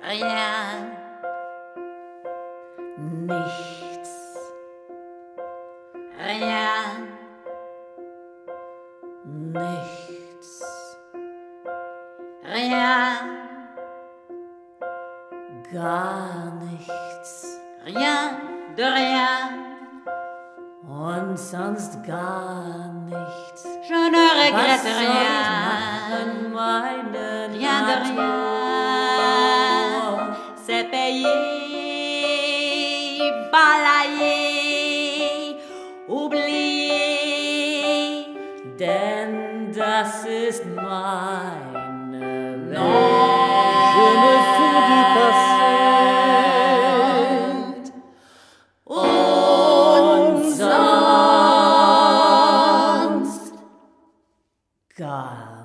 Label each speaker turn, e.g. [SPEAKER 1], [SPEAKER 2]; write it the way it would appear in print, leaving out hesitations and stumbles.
[SPEAKER 1] rien, nichts, rien, nichts, rien, gar nichts, rien de rien und sonst gar nichts. Je ne regrette rien, rien de rien, c'est payé, balayé, oublié, denn das ist meine Welt.
[SPEAKER 2] Je me fous du passé.
[SPEAKER 1] Und sonst gar